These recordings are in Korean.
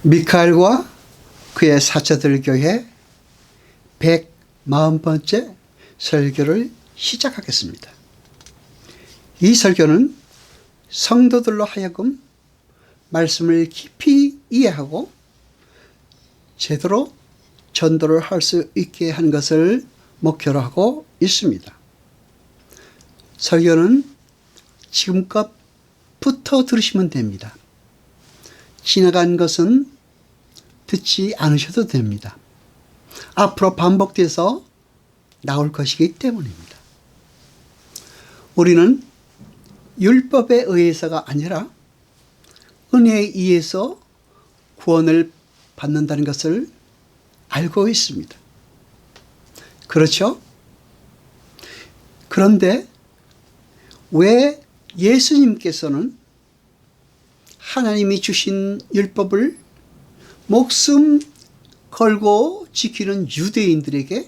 미카엘과 그의 사자들 교회 140번째 설교를 시작하겠습니다. 이 설교는 성도들로 하여금 말씀을 깊이 이해하고 제대로 전도를 할 수 있게 하는 것을 목표로 하고 있습니다. 설교는 지금껏부터 들으시면 됩니다. 지나간 것은 듣지 않으셔도 됩니다. 앞으로 반복돼서 나올 것이기 때문입니다. 우리는 율법에 의해서가 아니라 은혜에 의해서 구원을 받는다는 것을 알고 있습니다. 그렇죠? 그런데 왜 예수님께서는 하나님이 주신 율법을 목숨 걸고 지키는 유대인들에게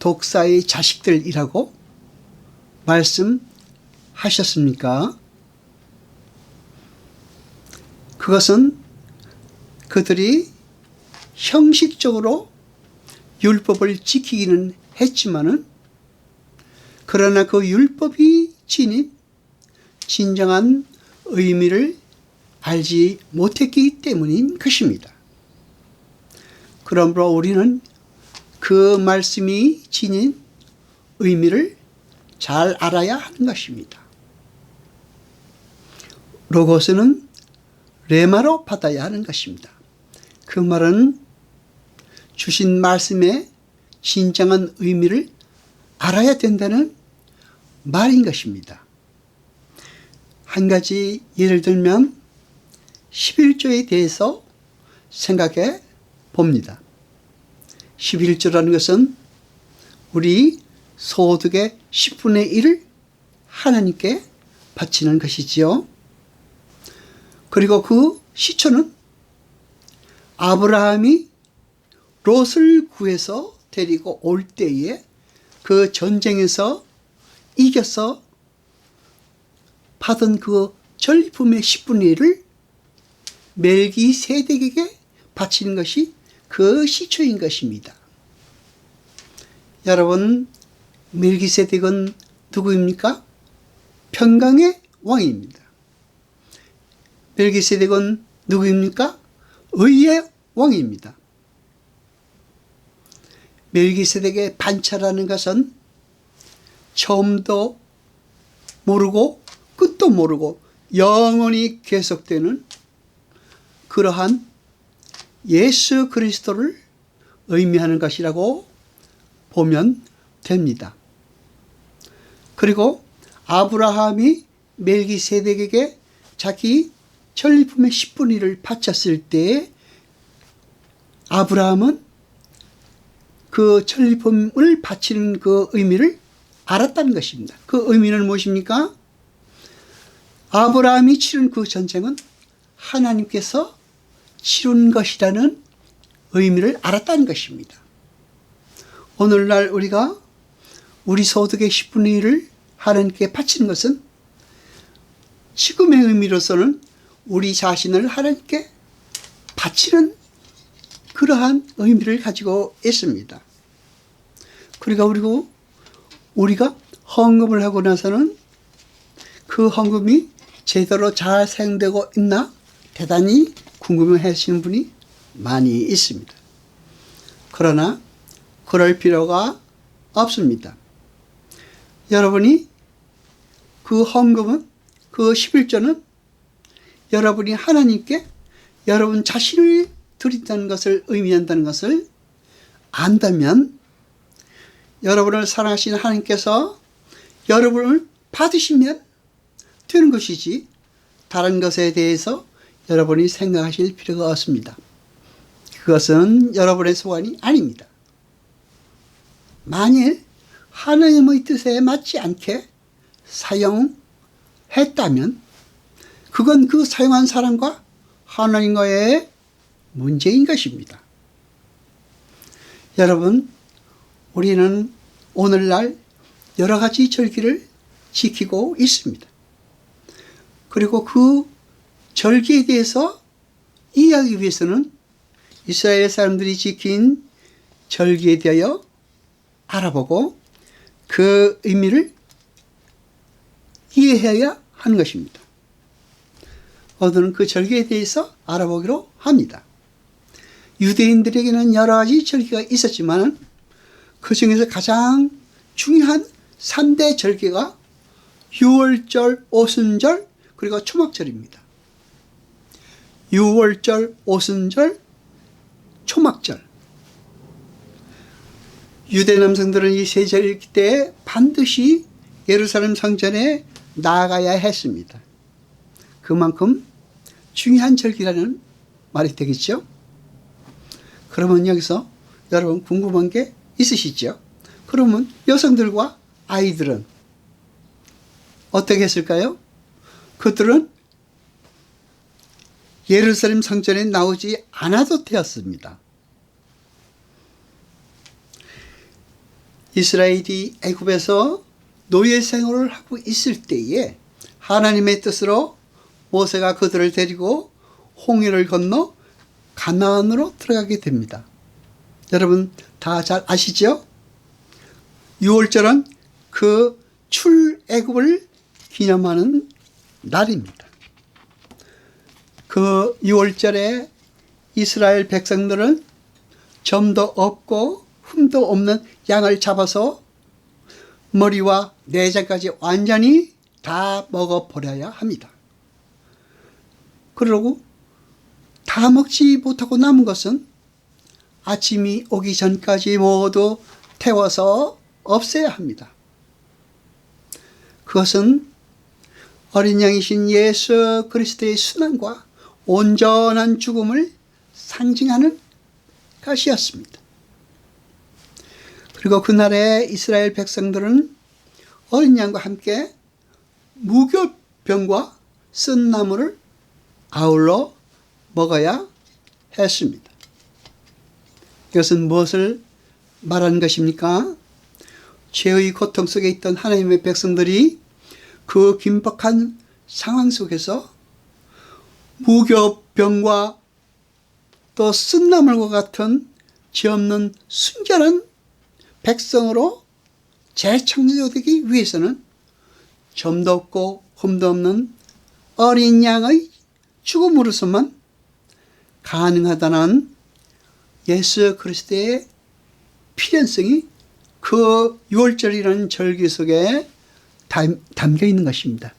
독사의 자식들이라고 말씀하셨습니까? 그것은 그들이 형식적으로 율법을 지키기는 했지만은 그러나 그 율법이 지닌 진정한 의미를 알지 못했기 때문인 것입니다. 그러므로 우리는 그 말씀이 지닌 의미를 잘 알아야 하는 것입니다. 로고스는 레마로 받아야 하는 것입니다. 그 말은 주신 말씀의 진정한 의미를 알아야 된다는 말인 것입니다. 한 가지 예를 들면 11조에 대해서 생각해 봅니다. 11조라는 것은 우리 소득의 10분의 1을 하나님께 바치는 것이지요. 그리고 그 시초는 아브라함이 롯을 구해서 데리고 올 때에 그 전쟁에서 이겨서 받은 그 전리품의 10분의 1을 멜기세덱에게 바치는 것이 그 시초인 것입니다. 여러분, 멜기세덱은 누구입니까? 평강의 왕입니다. 멜기세덱은 누구입니까? 의의 왕입니다. 멜기세덱의 반차라는 것은 처음도 모르고 끝도 모르고 영원히 계속되는 그러한 예수 그리스도를 의미하는 것이라고 보면 됩니다. 그리고 아브라함이 멜기세덱에게 자기 전리품의 10분의 1을 바쳤을 때 아브라함은 그 전리품을 바치는 그 의미를 알았다는 것입니다. 그 의미는 무엇입니까? 아브라함이 치른 그 전쟁은 하나님께서 치른 것이라는 의미를 알았다는 것입니다. 오늘날 우리가 우리 소득의 10분의 1을 하나님께 바치는 것은 지금의 의미로서는 우리 자신을 하나님께 바치는 그러한 의미를 가지고 있습니다. 그리고 우리가 헌금을 하고 나서는 그 헌금이 제대로 잘 사용되고 있나 대단히 궁금해 하시는 분이 많이 있습니다. 그러나 그럴 필요가 없습니다. 여러분이 그 헌금은 그 11조는 여러분이 하나님께 여러분 자신을 드린다는 것을 의미한다는 것을 안다면 여러분을 사랑하시는 하나님께서 여러분을 받으시면 되는 것이지 다른 것에 대해서 여러분이 생각하실 필요가 없습니다. 그것은 여러분의 소원이 아닙니다. 만일 하나님의 뜻에 맞지 않게 사용했다면 그건 그 사용한 사람과 하나님과의 문제인 것입니다. 여러분, 우리는 오늘날 여러 가지 절기를 지키고 있습니다. 그리고 그 절기에 대해서 이해하기 위해서는 이스라엘 사람들이 지킨 절기에 대하여 알아보고 그 의미를 이해해야 하는 것입니다. 오늘은 그 절기에 대해서 알아보기로 합니다. 유대인들에게는 여러 가지 절기가 있었지만 그 중에서 가장 중요한 3대 절기가 유월절, 오순절, 그리고 초막절입니다. 유월절, 오순절, 초막절. 유대 남성들은 이 세 절기 때 반드시 예루살렘 성전에 나아가야 했습니다. 그만큼 중요한 절기라는 말이 되겠죠. 그러면 여기서 여러분 궁금한 게 있으시죠? 그러면 여성들과 아이들은 어떻게 했을까요? 그들은 예루살렘 성전에 나오지 않아도 되었습니다. 이스라엘이 애굽에서 노예 생활을 하고 있을 때에 하나님의 뜻으로 모세가 그들을 데리고 홍해를 건너 가나안으로 들어가게 됩니다. 여러분 다 잘 아시죠? 유월절은 그 출애굽을 기념하는 날입니다. 그 유월절에 이스라엘 백성들은 점도 없고 흠도 없는 양을 잡아서 머리와 내장까지 완전히 다 먹어버려야 합니다. 그러고 다 먹지 못하고 남은 것은 아침이 오기 전까지 모두 태워서 없애야 합니다. 그것은 어린 양이신 예수 그리스도의 순환과 온전한 죽음을 상징하는 것이었습니다. 그리고 그날에 이스라엘 백성들은 어린 양과 함께 무교병과 쓴 나물을 아울러 먹어야 했습니다. 이것은 무엇을 말하는 것입니까? 죄의 고통 속에 있던 하나님의 백성들이 그 긴박한 상황 속에서 무교병과 또 쓴나물과 같은 죄 없는 순결한 백성으로 재창조되기 위해서는 점도 없고 흠도 없는 어린 양의 죽음으로서만 가능하다는 예수 그리스도의 필연성이 그 유월절이라는 절기 속에 담겨 있는 것입니다.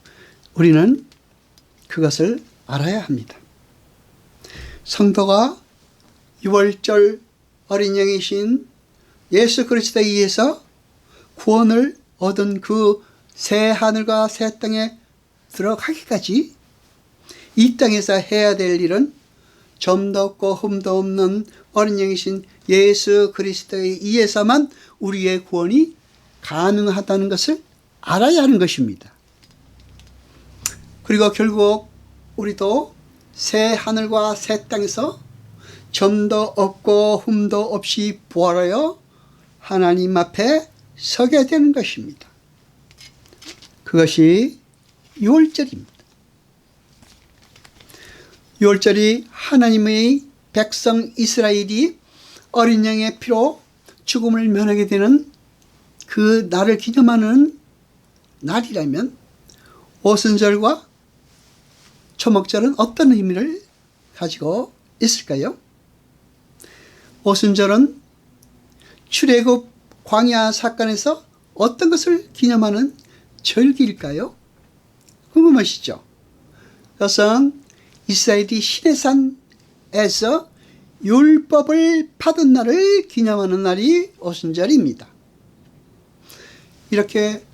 우리는 그것을 알아야 합니다. 성도가 유월절 어린 양이신 예수 그리스도에 의해서 구원을 얻은 그 새 하늘과 새 땅에 들어가기까지 이 땅에서 해야 될 일은 점도 없고 흠도 없는 어린 양이신 예수 그리스도에 의해서만 우리의 구원이 가능하다는 것을 알아야 하는 것입니다. 그리고 결국 우리도 새 하늘과 새 땅에서 점도 없고 흠도 없이 부활하여 하나님 앞에 서게 되는 것입니다. 그것이 유월절입니다. 유월절이 하나님의 백성 이스라엘이 어린 양의 피로 죽음을 면하게 되는 그 날을 기념하는 날이라면 오순절과 초막절은 어떤 의미를 가지고 있을까요? 오순절은 출애굽 광야 사건에서 어떤 것을 기념하는 절기일까요? 궁금하시죠? 그것은 이스라엘이 시내산에서 율법을 받은 날을 기념하는 날이 오순절입니다. 이렇게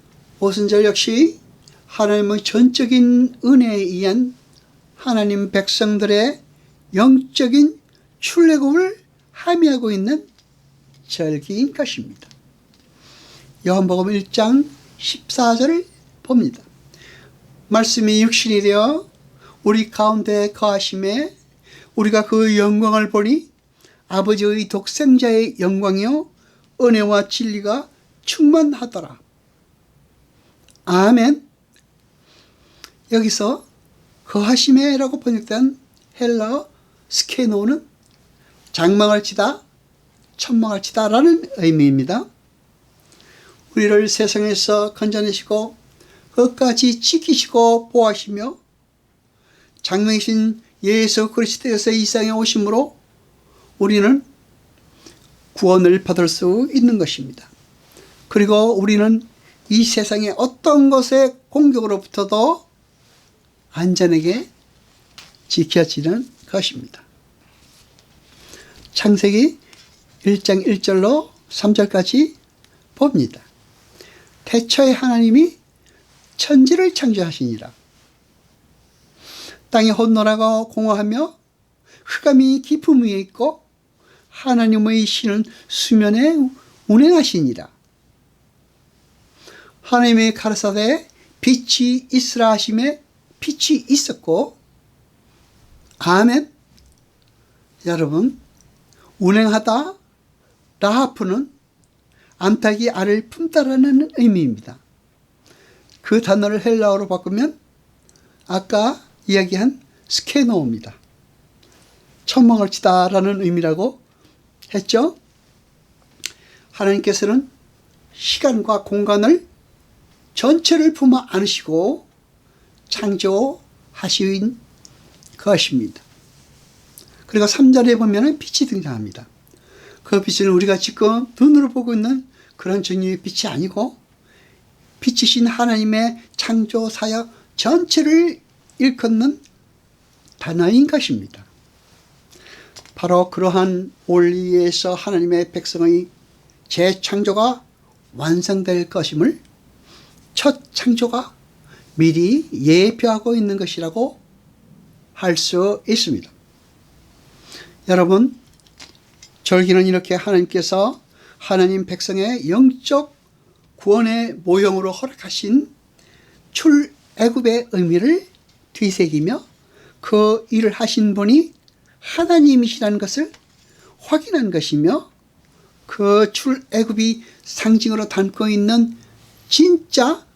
오순절 역시 하나님의 전적인 은혜에 의한 하나님 백성들의 영적인 출애굽을 함의하고 있는 절기인 것입니다. 요한복음 1장 14절을 봅니다. 말씀이 육신이 되어 우리 가운데 거하심에 우리가 그 영광을 보니 아버지의 독생자의 영광이요 은혜와 진리가 충만하더라. 아멘. 여기서 거하심에라고 번역된 헬라어 스케노는 장막을 치다, 천막을 치다 라는 의미입니다. 우리를 세상에서 건져내시고 끝까지 지키시고 보호하시며 장막이신 예수 그리스도께서 이 세상에 오심으로 우리는 구원을 받을 수 있는 것입니다. 그리고 우리는 이 세상의 어떤 것의 공격으로부터도 안전하게 지켜지는 것입니다. 창세기 1장 1절로 3절까지 봅니다. 태초에 하나님이 천지를 창조하시니라. 땅이 혼돈하고 공허하며 흑암이 깊음 위에 있고 하나님의 신은 수면에 운행하시니라. 하나님의 가라사대 빛이 있으라 하심에 빛이 있었고, 아멘. 여러분, 운행하다 라하프는 암탉이 알을 품다라는 의미입니다. 그 단어를 헬라어로 바꾸면 아까 이야기한 스케노입니다. 천막을 치다라는 의미라고 했죠. 하나님께서는 시간과 공간을 전체를 품어 안으시고 창조하신 것입니다. 그리고 3절에 보면 빛이 등장합니다. 그 빛은 우리가 지금 눈으로 보고 있는 그런 종류의 빛이 아니고 빛이신 하나님의 창조 사역 전체를 일컫는 단어인 것입니다. 바로 그러한 원리에서 하나님의 백성의 재창조가 완성될 것임을 첫 창조가 미리 예표하고 있는 것이라고 할 수 있습니다. 여러분, 절기는 이렇게 하나님께서 하나님 백성의 영적 구원의 모형으로 허락하신 출애굽의 의미를 되새기며 그 일을 하신 분이 하나님이시라는 것을 확인한 것이며, 그 출애굽이 상징으로 담고 있는 진짜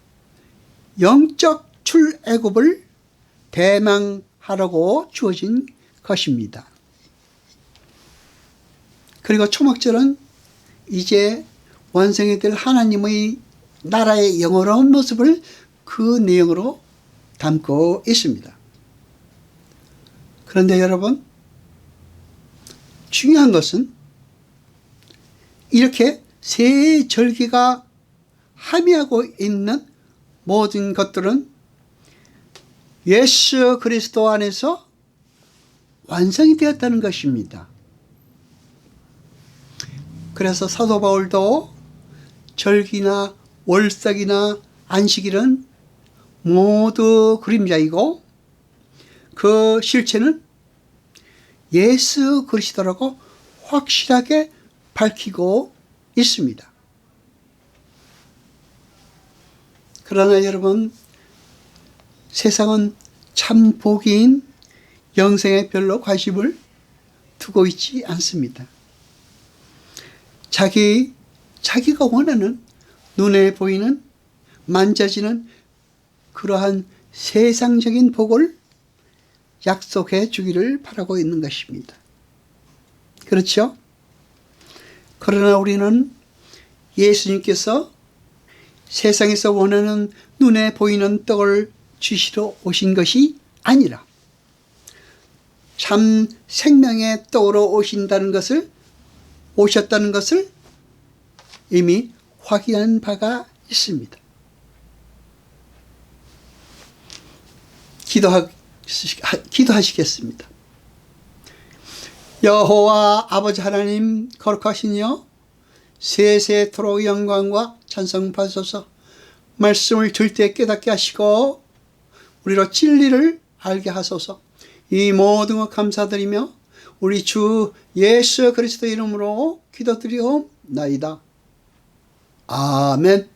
영적 출애굽을 대망하라고 주어진 것입니다. 그리고 초막절은 이제 완성이 될 하나님의 나라의 영원한 모습을 그 내용으로 담고 있습니다. 그런데 여러분, 중요한 것은 이렇게 세 절기가 함의하고 있는 모든 것들은 예수 그리스도 안에서 완성이 되었다는 것입니다. 그래서 사도 바울도 절기나 월삭이나 안식일은 모두 그림자이고 그 실체는 예수 그리스도라고 확실하게 밝히고 있습니다. 그러나 여러분, 세상은 참 복인 영생에 별로 관심을 두고 있지 않습니다. 자기가 원하는 눈에 보이는 만져지는 그러한 세상적인 복을 약속해 주기를 바라고 있는 것입니다. 그렇죠? 그러나 우리는 예수님께서 세상에서 원하는 눈에 보이는 떡을 주시러 오신 것이 아니라 참 생명의 떡으로 오셨다는 것을 이미 확인한 바가 있습니다. 기도하시겠습니다. 여호와 아버지 하나님, 거룩하시니여, 세세토록 영광과 찬송 받으소서. 말씀을 들을 때 깨닫게 하시고 우리로 진리를 알게 하소서. 이 모든 것 감사드리며 우리 주 예수 그리스도 이름으로 기도드리옵나이다. 아멘.